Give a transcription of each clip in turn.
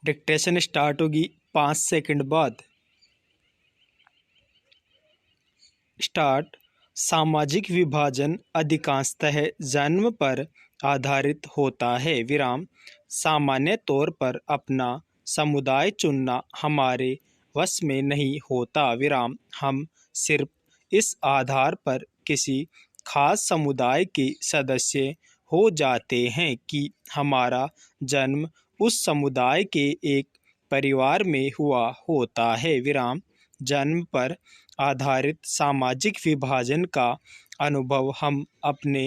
Dictation start होगी 5 second बाद। Start. सामाजिक विभाजन अधिकांशतः जन्म पर आधारित होता है। विराम। सामान्य तौर पर अपना समुदाय चुनना हमारे वश में नहीं होता। विराम। हम सिर्फ इस आधार पर किसी खास समुदाय के सदस्य हो जाते हैं कि हमारा जन्म उस समुदाय के एक परिवार में हुआ होता है। विराम। जन्म पर आधारित सामाजिक विभाजन का अनुभव हम अपने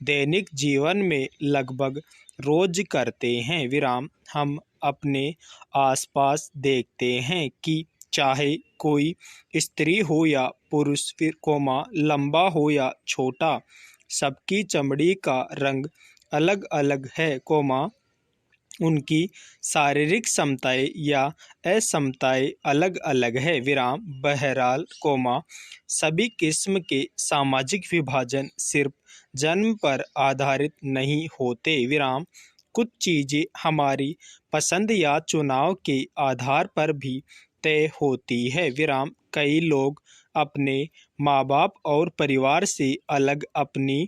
दैनिक जीवन में लगभग रोज करते हैं। विराम। हम अपने आसपास देखते हैं कि चाहे कोई स्त्री हो या पुरुष, फिर लंबा हो या छोटा, सबकी चमड़ी का रंग अलग अलग है, उनकी शारीरिक क्षमताएं या असमताएं अलग अलग है। विराम। बहरहाल, सभी किस्म के सामाजिक विभाजन सिर्फ जन्म पर आधारित नहीं होते। विराम। कुछ चीजें हमारी पसंद या चुनाव के आधार पर भी तय होती है। विराम। कई लोग अपने माँ बाप और परिवार से अलग अपनी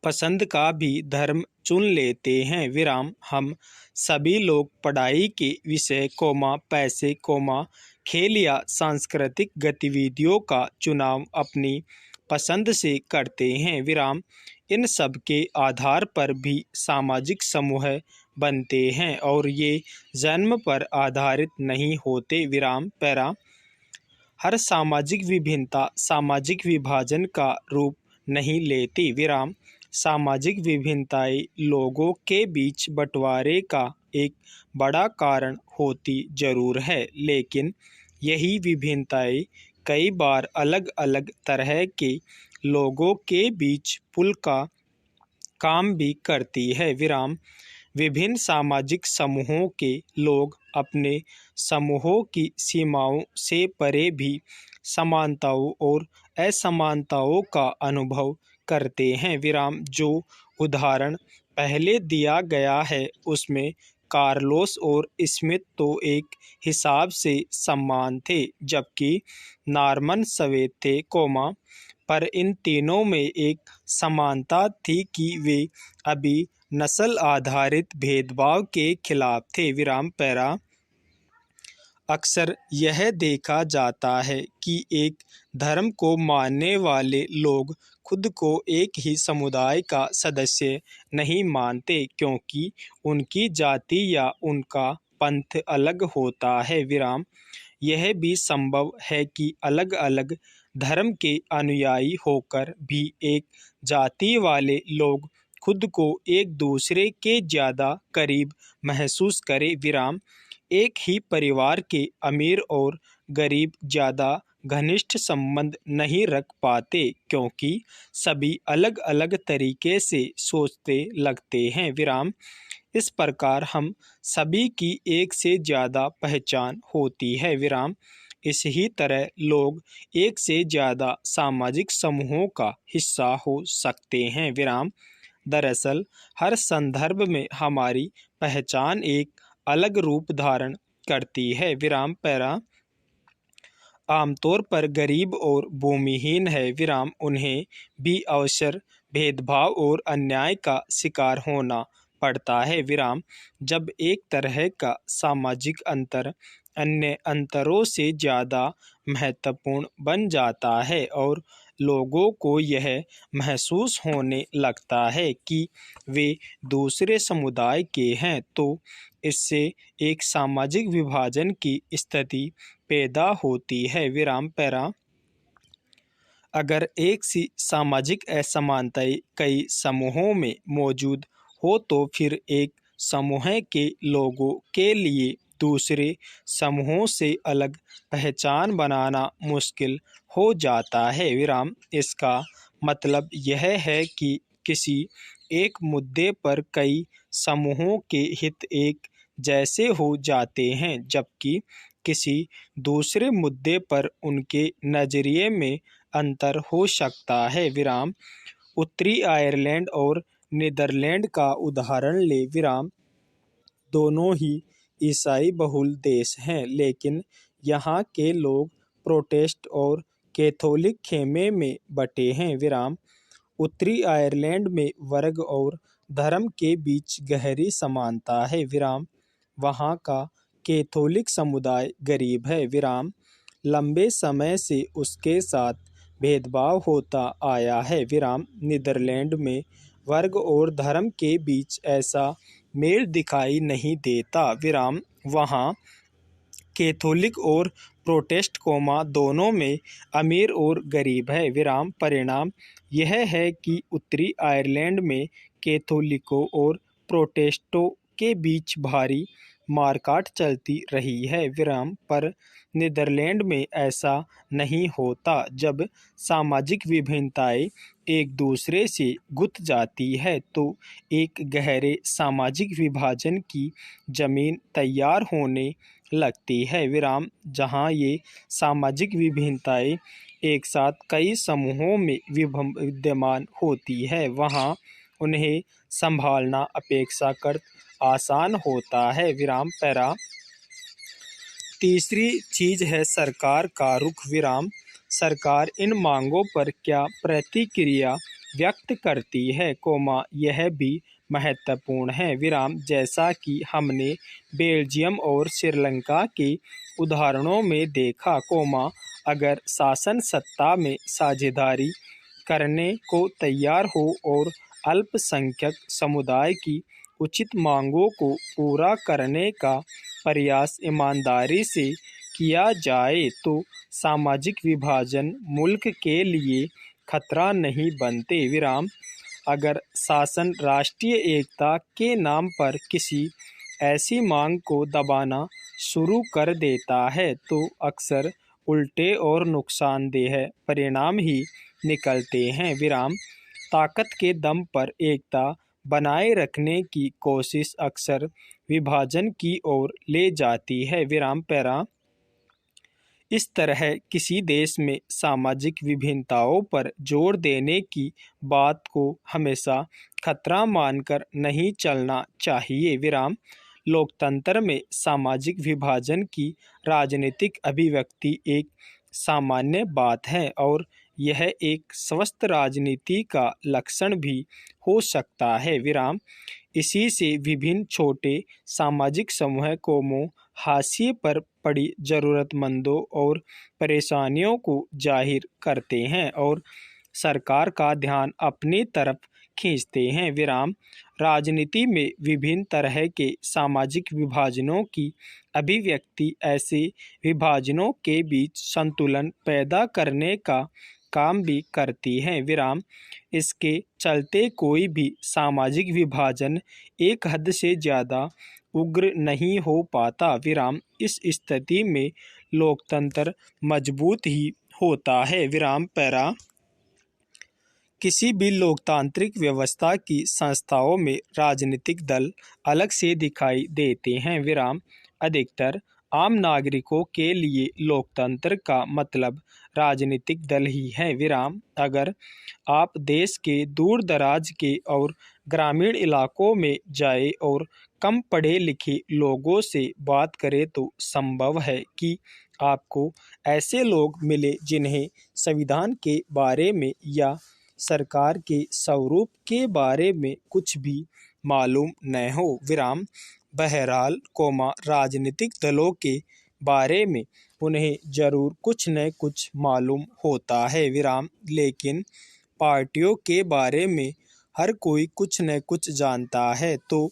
पसंद का भी धर्म चुन लेते हैं। विराम। हम सभी लोग पढ़ाई के विषय, पैसे, खेल या सांस्कृतिक गतिविधियों का चुनाव अपनी पसंद से करते हैं। विराम। इन सब के आधार पर भी सामाजिक समूह बनते हैं और ये जन्म पर आधारित नहीं होते। विराम। पैरा। हर सामाजिक विभिन्नता सामाजिक विभाजन का रूप नहीं लेती। विराम। सामाजिक विभिन्नताएं लोगों के बीच बंटवारे का एक बड़ा कारण होती जरूर है, लेकिन यही विभिन्नताएं कई बार अलग अलग तरह के लोगों के बीच पुल का काम भी करती है। विराम। विभिन्न सामाजिक समूहों के लोग अपने समूहों की सीमाओं से परे भी समानताओं और असमानताओं का अनुभव करते हैं। विराम। जो उदाहरण पहले दिया गया है उसमें कार्लोस और स्मिथ तो एक हिसाब से समान थे, जबकि नॉर्मन स्वेट थे, पर इन तीनों में एक समानता थी कि वे अभी नस्ल आधारित भेदभाव के खिलाफ थे। विराम। पैरा। अक्सर यह देखा जाता है कि एक धर्म को मानने वाले लोग खुद को एक ही समुदाय का सदस्य नहीं मानते क्योंकि उनकी जाति या उनका पंथ अलग होता है। विराम। यह भी संभव है कि अलग अलग धर्म के अनुयायी होकर भी एक जाति वाले लोग खुद को एक दूसरे के ज्यादा करीब महसूस करें। विराम। एक ही परिवार के अमीर और गरीब ज्यादा घनिष्ठ संबंध नहीं रख पाते क्योंकि सभी अलग अलग तरीके से सोचते लगते हैं। विराम। इस प्रकार हम सभी की एक से ज्यादा पहचान होती है। विराम। इसी तरह लोग एक से ज्यादा सामाजिक समूहों का हिस्सा हो सकते हैं। विराम। दरअसल हर संदर्भ में हमारी पहचान एक अलग रूप धारण करती है। विराम। पैरा। आमतौर पर गरीब और भूमिहीन है। विराम। उन्हें भी अवसर, भेदभाव और अन्याय का शिकार होना पड़ता है। विराम। जब एक तरह का सामाजिक अंतर अन्य अंतरों से ज़्यादा महत्वपूर्ण बन जाता है और लोगों को यह महसूस होने लगता है कि वे दूसरे समुदाय के हैं, तो इससे एक सामाजिक विभाजन की स्थिति पैदा होती है। विराम। पैरा। अगर एक सी सामाजिक असमानताएं कई समूहों में मौजूद हो तो फिर एक समूह के लोगों के लिए दूसरे समूहों से अलग पहचान बनाना मुश्किल हो जाता है। विराम। इसका मतलब यह है कि किसी एक मुद्दे पर कई समूहों के हित एक जैसे हो जाते हैं, जबकि किसी दूसरे मुद्दे पर उनके नजरिए में अंतर हो सकता है। विराम। उत्तरी आयरलैंड और नीदरलैंड का उदाहरण ले। विराम। दोनों ही ईसाई बहुल देश है, लेकिन यहाँ के लोग प्रोटेस्ट और कैथोलिक खेमे में बटे हैं। विराम उत्तरी आयरलैंड में वर्ग और धर्म के बीच गहरी समानता है। विराम वहाँ का कैथोलिक समुदाय गरीब है। विराम लंबे समय से उसके साथ भेदभाव होता आया है। विराम नीदरलैंड में वर्ग और धर्म के बीच ऐसा मेल दिखाई नहीं देता। विराम वहाँ कैथोलिक और प्रोटेस्ट दोनों में अमीर और गरीब है। विराम परिणाम यह है कि उत्तरी आयरलैंड में कैथोलिकों और प्रोटेस्टों के बीच भारी मारकाट चलती रही है। विराम पर नीदरलैंड में ऐसा नहीं होता। जब सामाजिक विभिन्नताएं एक दूसरे से गुथ जाती है तो एक गहरे सामाजिक विभाजन की जमीन तैयार होने लगती है। विराम जहाँ ये सामाजिक विभिन्नताएं एक साथ कई समूहों में विद्यमान होती है, वहाँ उन्हें संभालना अपेक्षाकृत आसान होता है। विराम पैरा तीसरी चीज है सरकार का रुख। विराम सरकार इन मांगों पर क्या प्रतिक्रिया व्यक्त करती है, यह भी महत्वपूर्ण है। विराम जैसा कि हमने बेल्जियम और श्रीलंका के उदाहरणों में देखा, अगर शासन सत्ता में साझेदारी करने को तैयार हो और अल्पसंख्यक समुदाय की उचित मांगों को पूरा करने का प्रयास ईमानदारी से किया जाए तो सामाजिक विभाजन मुल्क के लिए खतरा नहीं बनते। विराम अगर शासन राष्ट्रीय एकता के नाम पर किसी ऐसी मांग को दबाना शुरू कर देता है तो अक्सर उल्टे और नुकसानदेह परिणाम ही निकलते हैं। विराम ताकत के दम पर एकता बनाए रखने की कोशिश अक्सर विभाजन की ओर ले जाती है। विराम पैरा इस तरह किसी देश में सामाजिक विभिन्नताओं पर जोर देने की बात को हमेशा खतरा मानकर नहीं चलना चाहिए। विराम लोकतंत्र में सामाजिक विभाजन की राजनीतिक अभिव्यक्ति एक सामान्य बात है और यह एक स्वस्थ राजनीति का लक्षण भी हो सकता है। विराम इसी से विभिन्न छोटे सामाजिक समूह कौमों, हाशिए पर पड़ी जरूरतमंदों और परेशानियों को जाहिर करते हैं और सरकार का ध्यान अपनी तरफ खींचते हैं। विराम राजनीति में विभिन्न तरह के सामाजिक विभाजनों की अभिव्यक्ति ऐसे विभाजनों के बीच संतुलन पैदा करने का काम भी करती है। विराम इसके चलते कोई भी सामाजिक विभाजन एक हद से ज़्यादा उग्र नहीं हो पाता। विराम इस स्थिति में लोकतंत्र मजबूत ही होता है। विराम पैरा किसी भी लोकतांत्रिक व्यवस्था की संस्थाओं में राजनीतिक दल अलग से दिखाई देते हैं। विराम अधिकतर आम नागरिकों के लिए लोकतंत्र का मतलब राजनीतिक दल ही है। विराम अगर आप देश के दूर दराज के और ग्रामीण इलाकों में जाए और कम पढ़े लिखे लोगों से बात करें तो संभव है कि आपको ऐसे लोग मिले जिन्हें संविधान के बारे में या सरकार के स्वरूप के बारे में कुछ भी मालूम न हो। विराम बहरहाल राजनीतिक दलों के बारे में उन्हें जरूर कुछ न कुछ मालूम होता है। विराम लेकिन पार्टियों के बारे में हर कोई कुछ न कुछ जानता है तो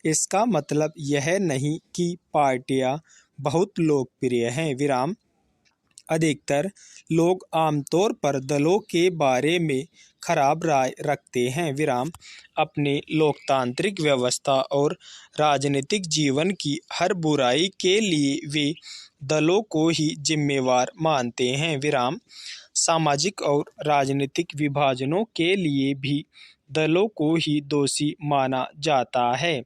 इसका मतलब यह नहीं कि पार्टियां बहुत लोकप्रिय हैं। विराम अधिकतर लोग आमतौर पर दलों के बारे में खराब राय रखते हैं। विराम अपने लोकतांत्रिक व्यवस्था और राजनीतिक जीवन की हर बुराई के लिए वे दलों को ही जिम्मेवार मानते हैं। विराम सामाजिक और राजनीतिक विभाजनों के लिए भी दलों को ही दोषी माना जाता है।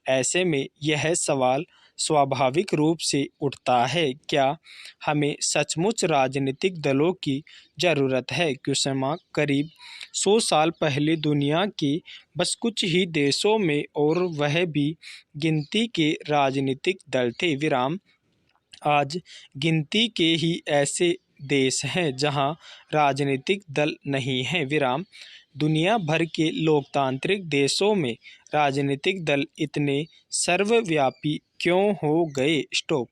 ऐसे में यह सवाल स्वाभाविक रूप से उठता है, क्या हमें सचमुच राजनीतिक दलों की ज़रूरत है? Question mark. करीब 100 साल पहले दुनिया के बस कुछ ही देशों में, और वह भी गिनती के राजनीतिक दल थे। विराम। आज गिनती के ही ऐसे देश हैं जहां राजनीतिक दल नहीं हैं। विराम। दुनिया भर के लोकतांत्रिक देशों में राजनीतिक दल इतने सर्वव्यापी क्यों हो गए? स्टॉप।